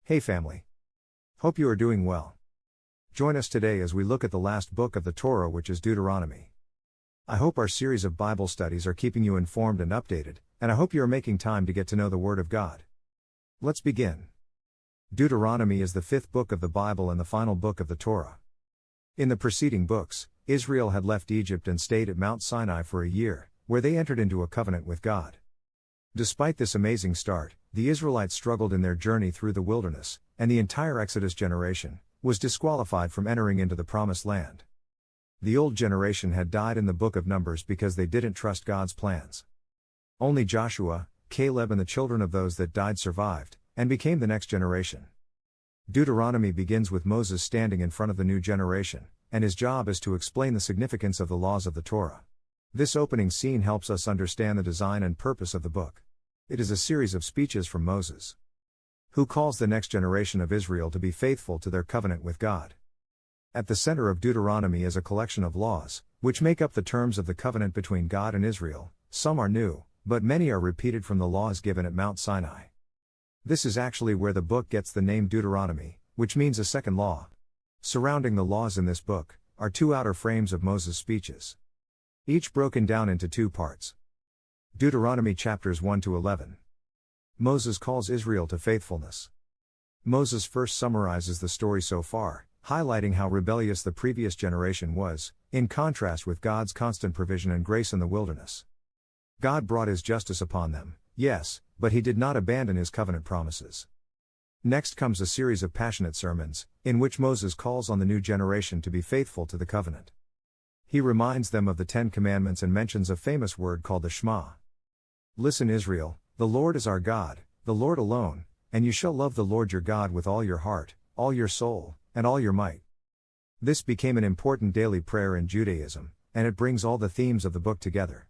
Hey family. Hope you are doing well. Join us today as we look at the last book of the Torah, which is Deuteronomy. I hope our series of Bible studies are keeping you informed and updated, and I hope you are making time to get to know the Word of God. Let's begin. Deuteronomy is the fifth book of the Bible and the final book of the Torah. In the preceding books, Israel had left Egypt and stayed at Mount Sinai for a year, where they entered into a covenant with God. Despite this amazing start, the Israelites struggled in their journey through the wilderness, and the entire Exodus generation was disqualified from entering into the Promised Land. The old generation had died in the book of Numbers because they didn't trust God's plans. Only Joshua, Caleb and the children of those that died survived, and became the next generation. Deuteronomy begins with Moses standing in front of the new generation, and his job is to explain the significance of the laws of the Torah. This opening scene helps us understand the design and purpose of the book. It is a series of speeches from Moses, who calls the next generation of Israel to be faithful to their covenant with God. At the center of Deuteronomy is a collection of laws, which make up the terms of the covenant between God and Israel. Some are new, but many are repeated from the laws given at Mount Sinai. This is actually where the book gets the name Deuteronomy, which means a second law. Surrounding the laws in this book are two outer frames of Moses' speeches, each broken down into two parts. Deuteronomy chapters 1 to 11. Moses calls Israel to faithfulness. Moses first summarizes the story so far, highlighting how rebellious the previous generation was, in contrast with God's constant provision and grace in the wilderness. God brought his justice upon them, yes, but he did not abandon his covenant promises. Next comes a series of passionate sermons, in which Moses calls on the new generation to be faithful to the covenant. He reminds them of the 10 Commandments and mentions a famous word called the Shema. Listen, Israel, the Lord is our God, the Lord alone, and you shall love the Lord your God with all your heart, all your soul, and all your might. This became an important daily prayer in Judaism, and it brings all the themes of the book together.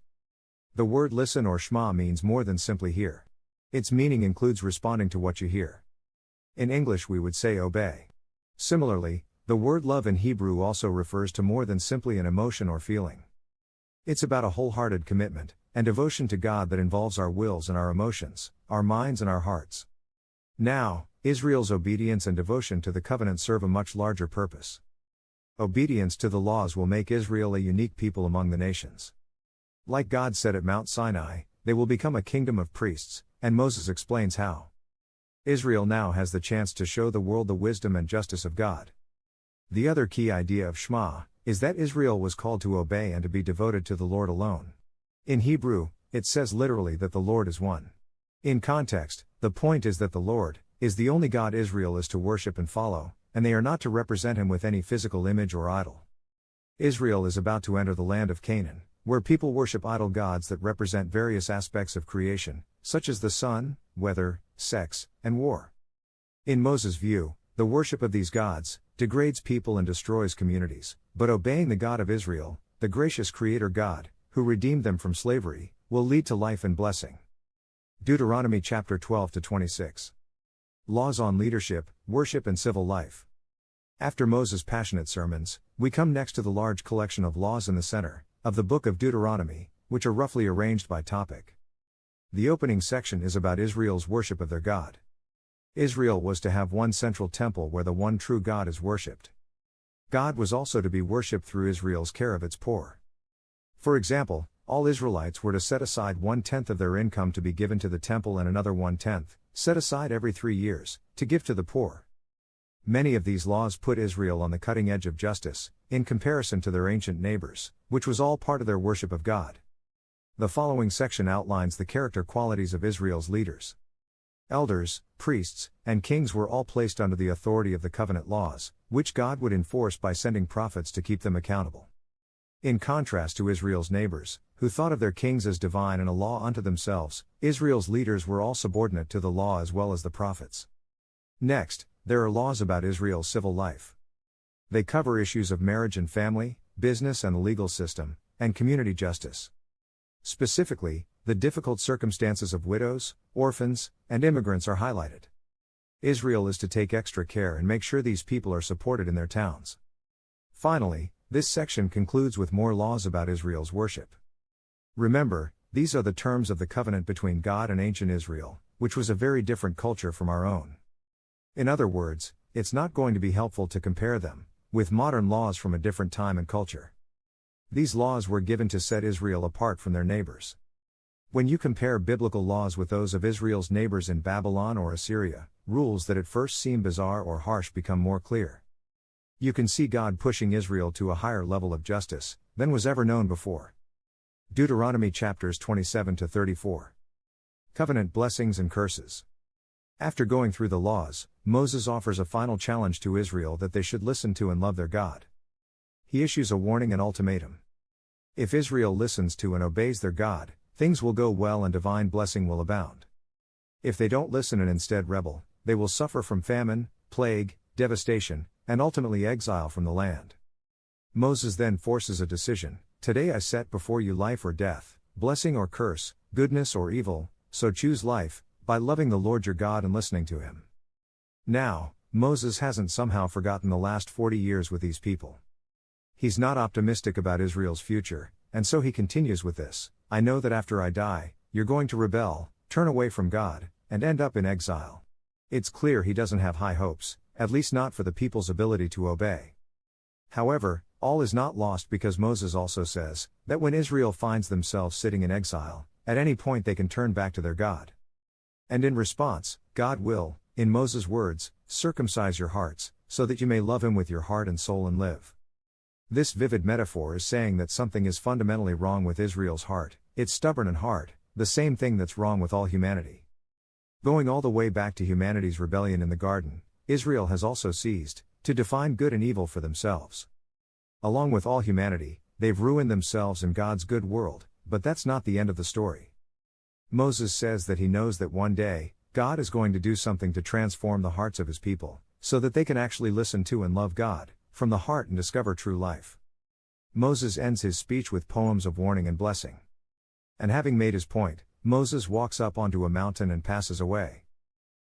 The word listen or Shema means more than simply hear. Its meaning includes responding to what you hear. In English we would say obey. Similarly, the word love in Hebrew also refers to more than simply an emotion or feeling. It's about a wholehearted commitment and devotion to God that involves our wills and our emotions, our minds and our hearts. Now, Israel's obedience and devotion to the covenant serve a much larger purpose. Obedience to the laws will make Israel a unique people among the nations. Like God said at Mount Sinai, they will become a kingdom of priests, and Moses explains how. Israel now has the chance to show the world the wisdom and justice of God. The other key idea of Shema is that Israel was called to obey and to be devoted to the Lord alone. In Hebrew, it says literally that the Lord is one. In context, the point is that the Lord is the only God Israel is to worship and follow, and they are not to represent him with any physical image or idol. Israel is about to enter the land of Canaan, where people worship idol gods that represent various aspects of creation, such as the sun, weather, sex, and war. In Moses' view, the worship of these gods degrades people and destroys communities, but obeying the God of Israel, the gracious Creator God, who redeemed them from slavery, will lead to life and blessing. Deuteronomy chapter 12 to 26. Laws on leadership, worship and civil life. After Moses' passionate sermons, we come next to the large collection of laws in the center of the book of Deuteronomy, which are roughly arranged by topic. The opening section is about Israel's worship of their God. Israel was to have one central temple where the one true God is worshipped. God was also to be worshipped through Israel's care of its poor. For example, all Israelites were to set aside 1/10 of their income to be given to the temple and another 1/10, set aside every 3 years, to give to the poor. Many of these laws put Israel on the cutting edge of justice, in comparison to their ancient neighbors, which was all part of their worship of God. The following section outlines the character qualities of Israel's leaders. Elders, priests, and kings were all placed under the authority of the covenant laws, which God would enforce by sending prophets to keep them accountable. In contrast to Israel's neighbors, who thought of their kings as divine and a law unto themselves, Israel's leaders were all subordinate to the law as well as the prophets. Next, there are laws about Israel's civil life. They cover issues of marriage and family, business and the legal system, and community justice. Specifically, the difficult circumstances of widows, orphans, and immigrants are highlighted. Israel is to take extra care and make sure these people are supported in their towns. Finally, this section concludes with more laws about Israel's worship. Remember, these are the terms of the covenant between God and ancient Israel, which was a very different culture from our own. In other words, it's not going to be helpful to compare them with modern laws from a different time and culture. These laws were given to set Israel apart from their neighbors. When you compare biblical laws with those of Israel's neighbors in Babylon or Assyria, rules that at first seem bizarre or harsh become more clear. You can see God pushing Israel to a higher level of justice than was ever known before. Deuteronomy chapters 27 to 34. Covenant blessings and curses. After going through the laws, Moses offers a final challenge to Israel that they should listen to and love their God. He issues a warning and ultimatum. If Israel listens to and obeys their God, things will go well and divine blessing will abound. If they don't listen and instead rebel, they will suffer from famine, plague, devastation, and ultimately exile from the land. Moses then forces a decision. Today I set before you life or death, blessing or curse, goodness or evil, so choose life, by loving the Lord your God and listening to Him. Now, Moses hasn't somehow forgotten the last 40 years with these people. He's not optimistic about Israel's future, and so he continues with this: I know that after I die, you're going to rebel, turn away from God, and end up in exile. It's clear he doesn't have high hopes, at least not for the people's ability to obey. However, all is not lost, because Moses also says that when Israel finds themselves sitting in exile, at any point they can turn back to their God. And in response, God will, in Moses' words, circumcise your hearts, so that you may love Him with your heart and soul and live. This vivid metaphor is saying that something is fundamentally wrong with Israel's heart. It's stubborn and hard, the same thing that's wrong with all humanity. Going all the way back to humanity's rebellion in the garden, Israel has also ceased to define good and evil for themselves. Along with all humanity, they've ruined themselves and God's good world, but that's not the end of the story. Moses says that he knows that one day, God is going to do something to transform the hearts of His people, so that they can actually listen to and love God from the heart and discover true life. Moses ends his speech with poems of warning and blessing. And having made his point, Moses walks up onto a mountain and passes away.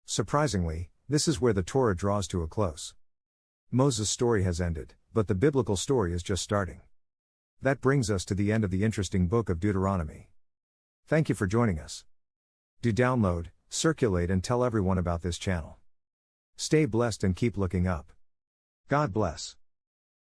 Surprisingly, this is where the Torah draws to a close. Moses' story has ended, but the biblical story is just starting. That brings us to the end of the interesting book of Deuteronomy. Thank you for joining us. Do download, circulate, and tell everyone about this channel. Stay blessed and keep looking up. God bless.